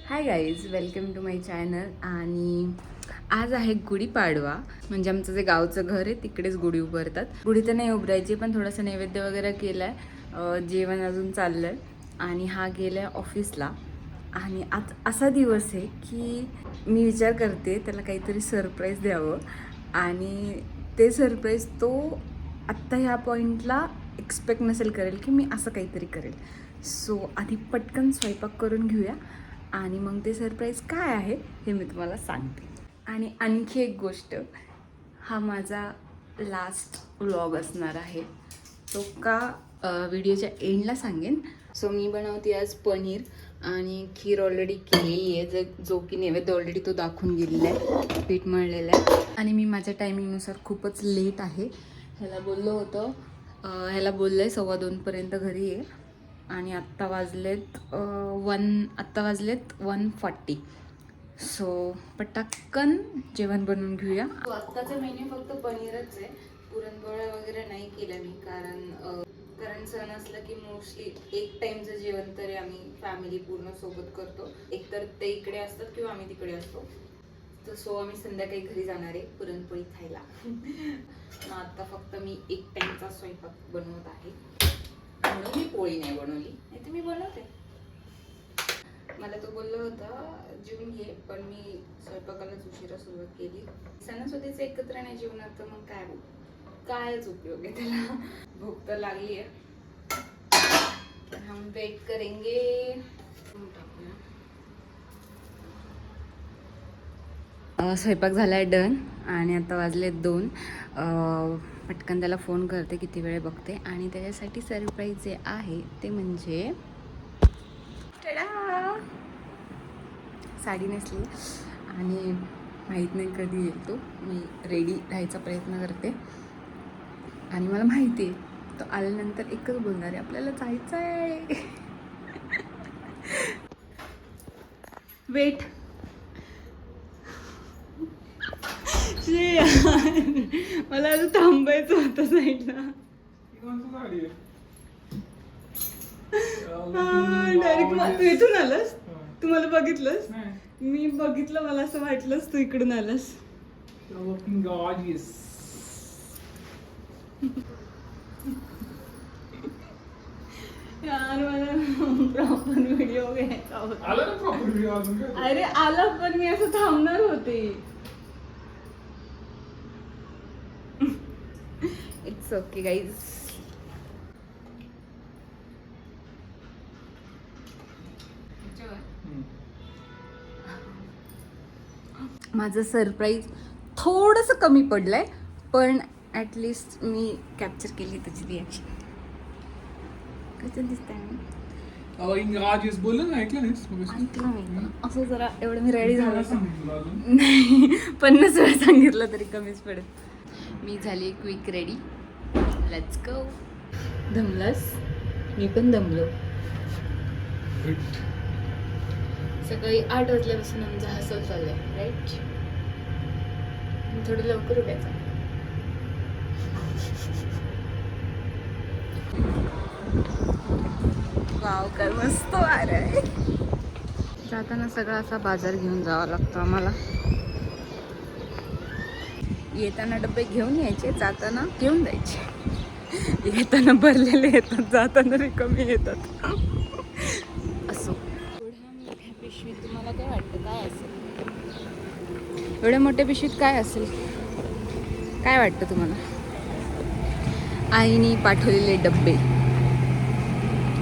High guys, welcome to my channel. आणि आज आहे गुढीपाडवा. म्हणजे आमचं जे गावचं घर आहे तिकडेच गुढी उभारतात. गुढी तर नाही उभारायची, पण थोडंसं नैवेद्य वगैरे केलं आहे. जेवण अजून चाललं आहे. आणि हा गेला आहे ऑफिसला. आणि आज असा दिवस आहे की मी विचार करते त्याला काहीतरी सरप्राईज द्यावं. आणि ते सरप्राईज तो आत्ता ह्या पॉईंटला एक्सपेक्ट नसेल करेल की मी असं काहीतरी करेल. सो आधी पटकन स्वयंपाक करून घेऊया आणि मग ते सरप्राईज काय आहे हे मी तुम्हाला सांगते. आणि आणखी एक गोष्ट, हा माझा लास्ट व्लॉग असणार आहे. तो का व्हिडिओच्या एंडला सांगेन. सो मी बनवते आज पनीर आणि खीर ऑलरेडी केलेली आहे, जो की नैवेद्य ऑलरेडी तो दाखवून गेलेला आहे, पीठ मळलेलं आहे. आणि मी माझ्या टायमिंगनुसार खूपच लेट आहे. ह्याला बोललो होतं, ह्याला बोललं आहे 1:15 घरी आहे. आणि आत्ता वाजलेत 1:40. सो पटकन जेवण बनवून घेऊया. आत्ताचा मेन्यू फक्त पनीरच आहे. पुरणपोळ्या वगैरे नाही केल्या मी, कारण सण असलं की मोस्टली एक टाइमचं जेवण तरी आम्ही फॅमिली पूर्ण सोबत करतो. एकतर ते इकडे असतात किंवा आम्ही तिकडे असतो. तर सो आम्ही संध्याकाळी घरी जाणार आहे पुरणपोळी खायला. मग आता फक्त मी एक टाइमचा स्वयंपाक बनवत आहे. म्हणून मी पोळी नाही बनवली, नाही तर मी बनवते. मला तो बोलला होता जेवून घे, पण मी स्वयंपाकालाच उशिरा सुरुवात केली. सणासुदीचं एकत्र नाही जेवणार तर मग कायच उपयोग आहे त्याला. भूक तर लागली आहे, हम वेट करेंगे. स्वयंपाक झालाय डन. आणि आता वाजले 2. पटकन त्याला फोन करते, किती वेळ बघते. आणि त्याच्यासाठी सरप्राईज जे आहे ते म्हणजे साडी नेसली आणि माहीत नाही कधी येईल तो. मी रेडी राहायचा प्रयत्न करते. आणि मला माहिती आहे तो आल्यानंतर एकच बोलणार आहे, आपल्याला जायचं आहे. वेट. मला आता थांबायचं होतं साईडला. डायरेक्ट तू इथून आलास? तू मला बघितलंस? मी बघितलं, मला असं वाटलंच तू इकडून आलास. यार मला प्रॉपर व्हिडिओ घ्यायचा होता. अरे आला, पण मी असं थांबणार होते. It's okay guys. माझं सरप्राईज थोडंसं कमी पडलंय, पण ॲटलिस्ट मी कॅप्चर केली त्याची रिॲक्शन. कसं दिसतंय मी? बोललं ना, ऐकलं मी असं जरा एवढं मी रेडी झालं नाही. 50 वेळा सांगितलं तरी कमीच पडेल. मी झाली क्विक रेडी. Let's go. दमलास? मी पण दमलो. सकाळी 8 वाजल्यापासून आमचा हसल चाललाय, राईट? थोडं लवकर उठायचं. वाव, काय मस्त वार आहे. जाताना सगळा असा बाजार घेऊन जावा लागतो आम्हाला. येताना डबे घेऊन यायचे, जाताना घेऊन जायचे. येताना भरलेले येतात, जाताना रिकामी येतात. असो. एवढ्या मोठ्या पिशवीत तुम्हाला काय वाटतं काय असेल? एवढ्या मोठ्या पिशवीत काय असेल? काय वाटतं तुम्हाला? आईने पाठवलेले डब्बे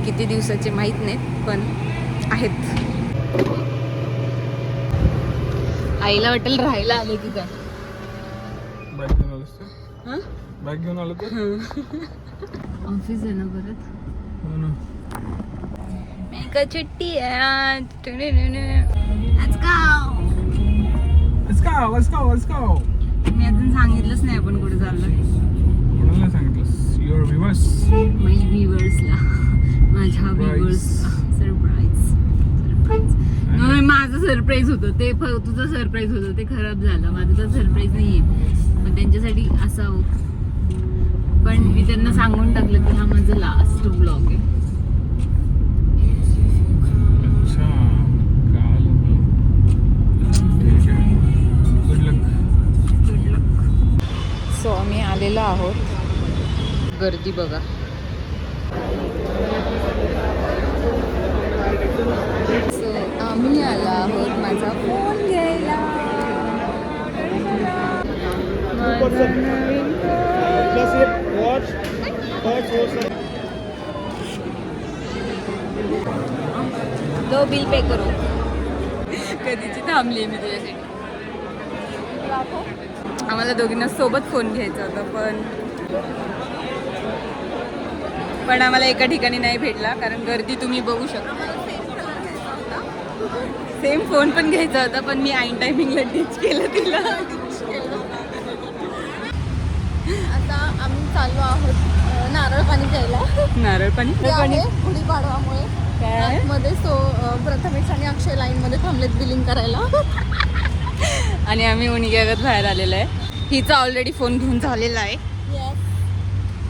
किती दिवसाचे माहीत नाहीत, पण आहेत. आईला वाटेल राहायला आले की काय. बॅग घेऊन आलो तर ऑफिस आहे ना परत. मेका चिट्टी आहे. Let's go. मी अजून सांगितलंच नाही आपण कुठे चाललोय. कोणाला सांगितलंस? Your viewers. माझ्या व्ह्युअर्सला, माझ्या व्ह्युअर्सला सरप्राईज. माझं सरप्राईज होतं ते, तुझं सरप्राईज होतं ते खराब झालं. माझं तर सरप्राईज नाही आहे, पण त्यांच्यासाठी असावं. पण मी त्यांना सांगून टाकलं की हा माझा लास्ट ब्लॉग आहे. अच्छा, गर्दी बघा. सो आम्ही आला आहोत माझा फोन घ्यायला. माझा नवीन तो बिल पे करू. कधीची थांबली मी तुझ्यासाठी. आम्हाला दोघींना सोबत फोन घ्यायचा होता पण आम्हाला एका ठिकाणी नाही भेटला कारण गर्दी तुम्ही बघू शकता. सेम फोन पण घ्यायचा होता पण मी ऐन टायमिंगला टीच केलं तिला. आता आम्ही चाललो आहोत नारळ पाणी घ्यायला. नारळ पाणी गुढीपाडवामुळे काय मध्ये प्रथमेश आणि अक्षय लाईन मध्ये थांबलेत बिलिंग करायला. आणि आम्ही उणिग्यागत बाहेर आलेलो आहे. हिचा ऑलरेडी फोन घेऊन झालेला आहे.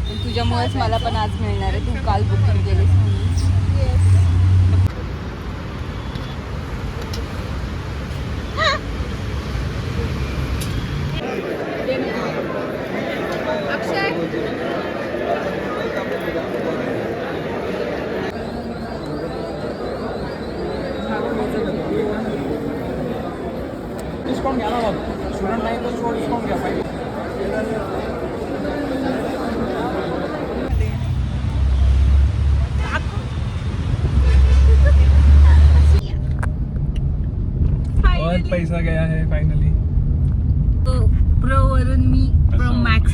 पण तुझ्यामुळेच मला पण आज मिळणार आहे. तू काल बुकिंग केलीस म्हणून. डिस्काउंट घ्या ना मग. स्टुडंट नाही तर शो डिस्काउंट घ्या पाहिजे. बहुत पैसा गया है फाइनली. प्रो वरून मी प्रो मॅक्स.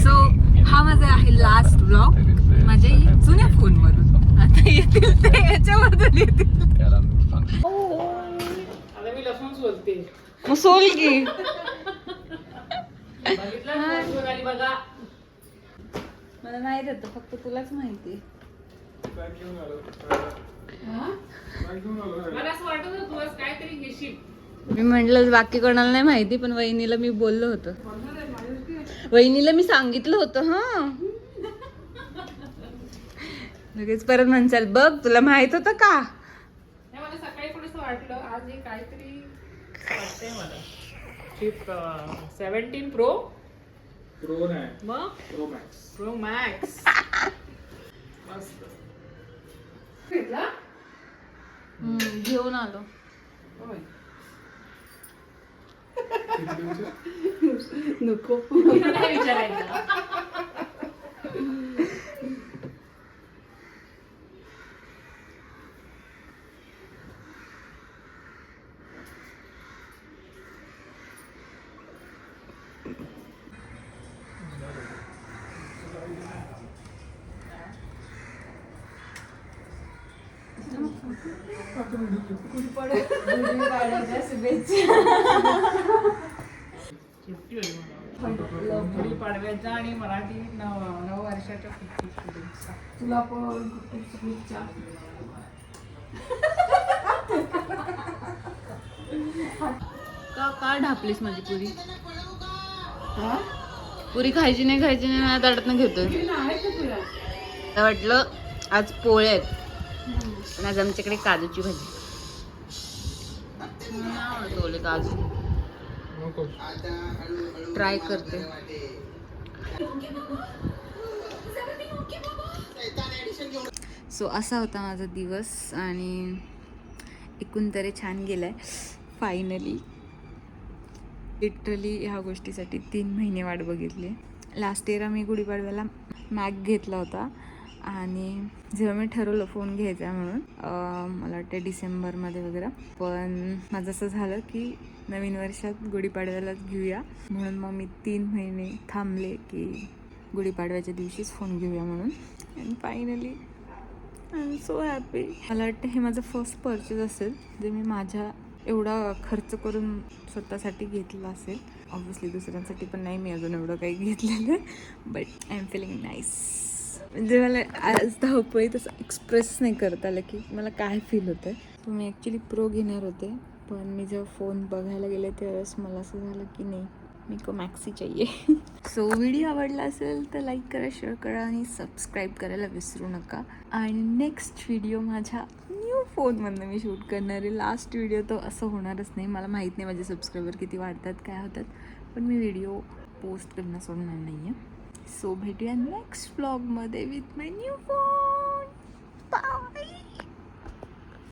सो हा माझा आहे लास्ट व्लॉग माझ्या जुन्या फोनवरून. आता येतील ते याच्यामधून येतील. मग सोल की मला माहित होतं फक्त तुलाच माहिती. मी म्हटलं बाकी कोणाला नाही माहिती पण वहिनीला मी बोललो होतो. वहिनीला मी सांगितलं होतं. हा लगेच परत म्हणचाल बघ तुला माहित होतं का. मला सकाळी थोडंसं वाटलं आज हे काहीतरी वाटतंय मला. 17 प्रो प्रो नाही, मग प्रो मॅक्स. प्रो मॅक्स मस्त. घेतला घेऊन आलो. नको नाही विचारायचं. गुढीपाडव्याचा आणि मराठी नव वर्षाच्या शुभेच्छा. तुला पण शुभेच्छा. का ढापलीस माझी पुरी. पुरी खायची नाही मला ताटातनं घेतोय. मला वाटलं आज पोळे आहेत पण आज आमच्याकडे काजूची भाजी. आवडतो काजू. नको. ट्राय करते. सो असा होता माझा दिवस आणि एकूण तरी छान गेलाय. फायनली लिटरली ह्या गोष्टीसाठी 3 महिने वाट बघितली. लास्ट इयर आम्ही गुढीपाडव्याला मॅक घेतला होता आणि जेव्हा मी ठरवलं फोन घ्यायचा म्हणून मला वाटतं डिसेंबरमध्ये वगैरे पण माझं असं झालं की नवीन वर्षात गुढीपाडव्यालाच घेऊया म्हणून मग मी 3 महिने थांबले की गुढीपाडव्याच्या दिवशीच फोन घेऊया म्हणून. And finally I am so happy. मला वाटतं हे माझं फर्स्ट परचेस असेल जे मी माझ्या एवढा खर्च करून स्वतःसाठी घेतला असेल. ऑब्व्हियसली दुसऱ्यांसाठी पण नाही मी अजून एवढं काही घेतलेलं but I am feeling nice. म्हणजे मला आज धावपळी तसं एक्सप्रेस नाही करता आलं की मला काय फील होतं. तो मी ॲक्च्युली प्रो घेणार होते पण मी जेव्हा फोन बघायला गेले त्यावेळेस मला असं झालं की नाही मी को मॅक्सी चाहिए. सो व्हिडिओ आवडला असेल तर लाईक करा, शेअर करा आणि सबस्क्राईब करायला विसरू नका. आणि नेक्स्ट व्हिडिओ माझ्या न्यू फोनमधनं मी शूट करणार आहे. लास्ट व्हिडिओ तो असं होणारच नाही. मला माहीत नाही माझे सबस्क्रायबर किती वाढतात काय होतात पण मी व्हिडिओ पोस्ट करणं सोडणार नाही आहे. सो भेटूया नेक्स्ट व्लॉगमध्ये विथ माय न्यू फोन.